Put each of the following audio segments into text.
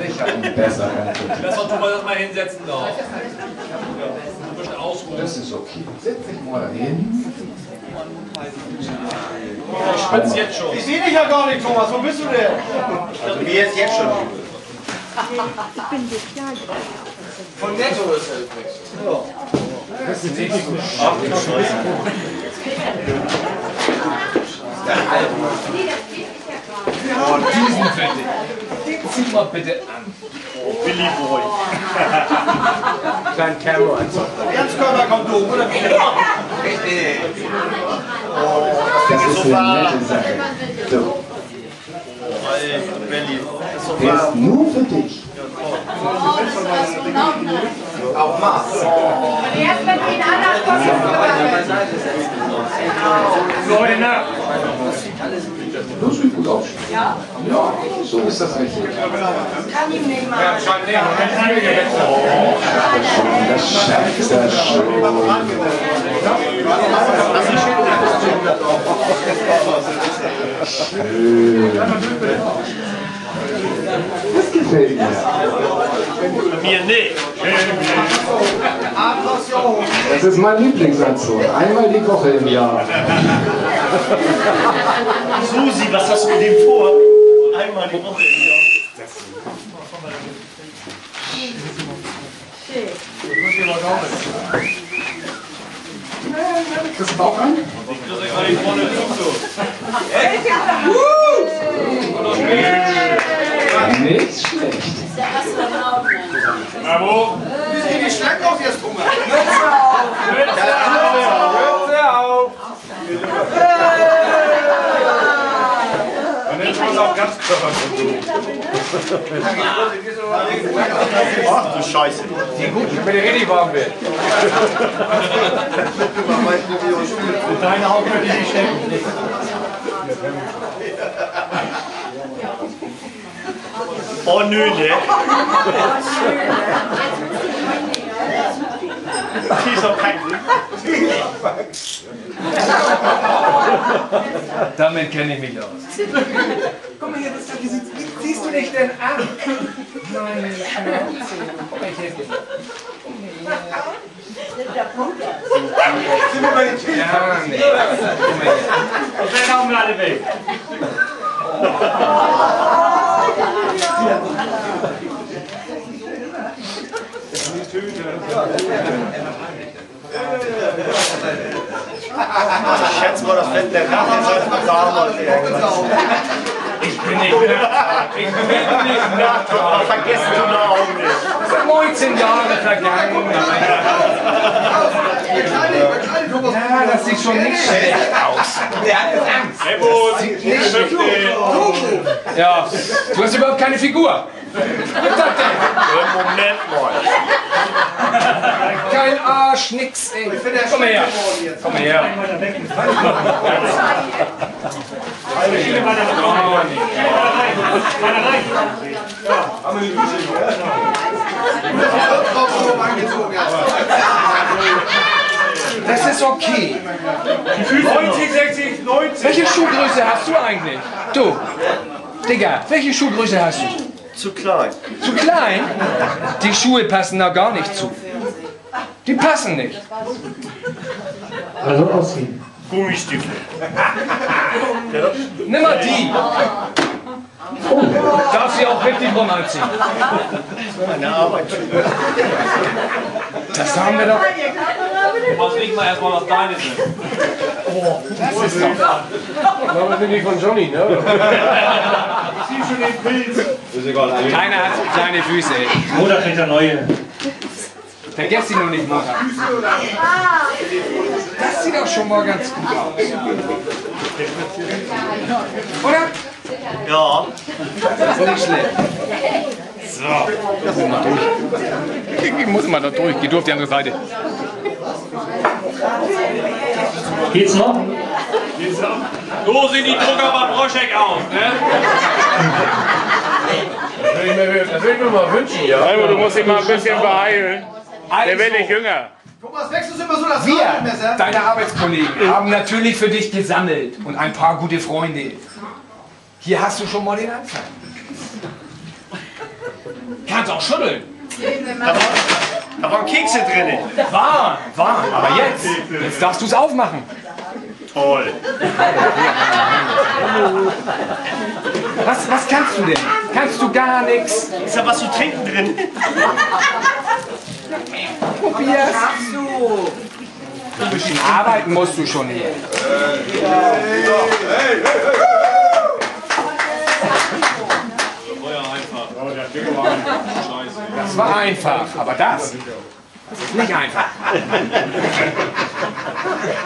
Ich habe einen besseren. Lass doch Thomas das mal hinsetzen da. Ja, ein bisschen ausruhen. Das ist okay. Setz dich mal hin. Ich spitze jetzt schon. Ich sehe dich ja gar nicht, Thomas. Wo bist du denn? Also wie jetzt schon. Ich bin sozial. Von Netto ist er übrigens. Ja. Das ist nicht so Ach, du Scheiße. Oh, diesen bitte. Den zieh mal bitte an. Oh, Billy Boy. Kleinen Camo-Anzug. Ganzkörperkondom, oder wie? Richtig. Das ist eine nette Sache. So. Alter, Billy. Der ist nur für dich. Auf Mars. Erst wenn wir ihn anderen Für heute Nacht. Das sieht gut aus. Ja? Ja, so ist das richtig. kann ihm nicht machen. Ja, scheint näher. Das schafft er schon. Schön. Das gefällt mir. Mir nicht. Das ist mein Lieblingsanzug. Einmal die Woche im Jahr. Susi, was hast du mit dem vor? Einmal die Woche. Das Bauch an? Nicht schlecht. Bravo. Wie sieht die Schlange aus jetzt, Thomas? Und jetzt muss auch ganz Körper. Ach du Scheiße. Die gut, wenn der richtig warm wird. Deine Augen möchte ich nicht stecken. Oh nö, ne? Die ist auch kein Glück. Damit kenne ich mich aus. Guck mal hier, wie ziehst du dich denn an? Meine Schnauze. Guck mal, ich helfe dir. Sind wir bei den Kindern? Ja, nee. Guck mal hier. Und dann hauen wir alle weg. Ich schätze mal, das wird der Rache sein damals. Ich bin nicht nachtragend. Vergessen du da auch nicht. 19 Jahre vergangen. Ja, das sieht schon nicht schlecht aus. Der hat jetzt Angst. Nicht schlecht. Ja, du hast überhaupt keine Figur. Was ist das denn? Moment mal. Kein Arsch, nix, ey. Komm mal her. Komm mal her. Das ist okay. 90, 60, 90. Welche Schuhgröße hast du eigentlich? Du, Digga, welche Schuhgröße hast du? Zu klein. Zu klein? Die Schuhe passen da gar nicht zu. Die passen nicht. Also ausziehen. Gummistiefel. Nimm mal die. Darf sie auch richtig rum anziehen. Meine Arbeit. Das haben wir doch. Was legen wir erstmal, was deine sind? Das ist doch. Aber sind die von Johnny, ne? Ich sehe schon den Pilz. Keiner hat so kleine Füße. Ey. Oder kriegt er neue. Vergesst sie nur nicht, Mutter. Das sieht doch schon mal ganz gut aus. Oder? Ja. Das ist nicht schlecht. So. Das ist mal durch. Ich muss immer da durch. Geh du auf die andere Seite. Geht's noch? So sieht die Drucker bei Broschek aus, ne? Das will ich mir mal wünschen, ja. Albo, du musst dich mal ein bisschen beeilen. Der wird nicht jünger. Thomas, wechselst du immer so das Wir, Messer? deine Arbeitskollegen, haben natürlich für dich gesammelt und ein paar gute Freunde. Hier hast du schon mal den Anfang. Kannst auch schütteln. Da waren Kekse drin. War. Aber jetzt darfst du es aufmachen. Toll. Was kannst du denn? Kannst du gar nichts? Ist da was zu trinken drin? Probier's. Ein bisschen arbeiten musst du schon hier. Das war einfach, aber das ist nicht einfach.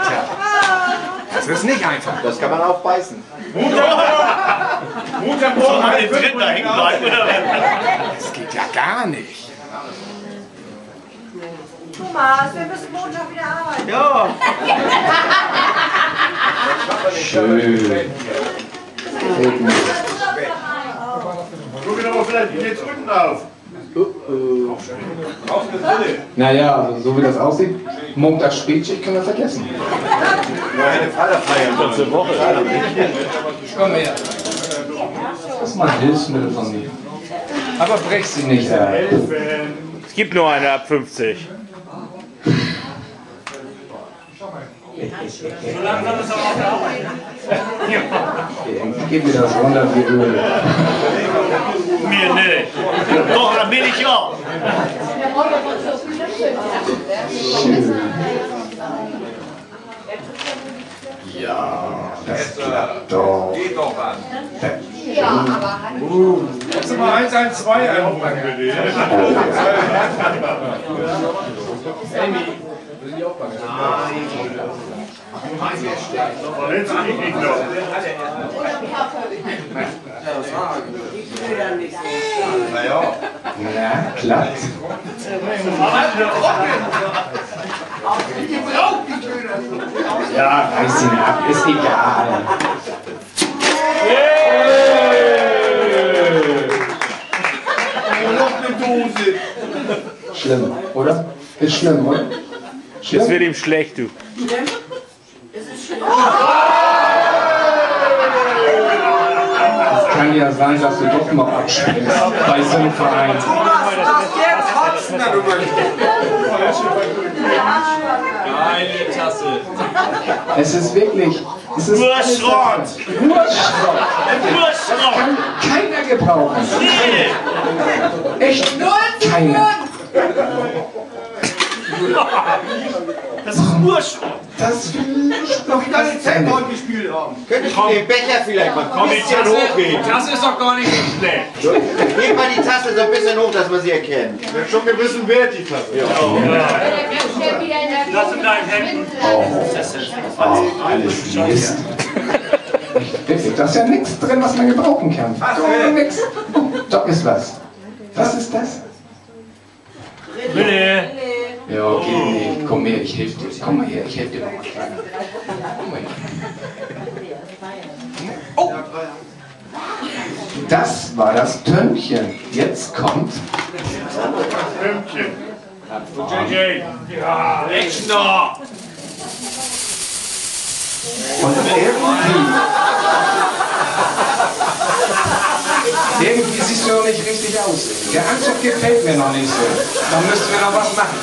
Tja, das ist nicht einfach. Das kann man auch beißen. Soll man den dritten da hängen bleiben, oder? Das geht ja gar nicht. Thomas, wir müssen Montag wieder arbeiten. Ja. Schön. Guck doch mal vielleicht jetzt unten auf. Naja, also so wie das aussieht, Montag Spätschicht können wir vergessen. Ganze Woche. Komm her. Das ist mal ein Hilfsmittel von mir. Aber brech sie nicht ab. Es gibt nur eine ab 50. Gib mir das runter wie Öl. Mir nicht. Doch, dann bin ich auch. Schön. Ja, das klappt doch. Geht doch was. Kannst du mal 112 einrufen? Amy, wir sind die Aufgabe. Verletzt dich nicht noch. Naja. Na, klappt. Ja, reiß ihn ab, ist egal. Noch eine Dose. Schlimm, oder? Ist schlimm, oder? Schlimm? Es wird ihm schlecht, du. Es kann ja sein, dass du doch noch abspringst bei so einem Verein. Eine Tasse. Es ist wirklich... Es ist Nur Schrott. Nur Schrott. Nur Schrott. Kann keiner gebrauchen. Nee. Echt keiner. Das ist nur Schrott. Das will ich noch Wie deine das Zeit Ende. heute gespielt haben. Könntest du den Becher vielleicht mal Komm, ein die bisschen hochheben? Tasse ist doch gar nicht so schlecht. Heb mal die Tasse so ein bisschen hoch, dass man sie erkennt. Die hat schon gewissen Wert, die Tasse. Das in deinen Händen. Oh, alles Mist. Wirklich, da ist ja nichts drin, was man gebrauchen kann. Doch, nix. Oh, doch ist was. Was ist das? Bitte. Ja, okay, nee, komm her, ich helfe dir. Komm mal her, ich helfe dir noch mal. Komm mal her. Oh! Das war das Tönnchen. Jetzt kommt... Pünktchen. JJ. Ja, Rechner. Und irgendwie siehst du noch nicht richtig aus. Der Anzug gefällt mir noch nicht so. Da müssten wir noch was machen.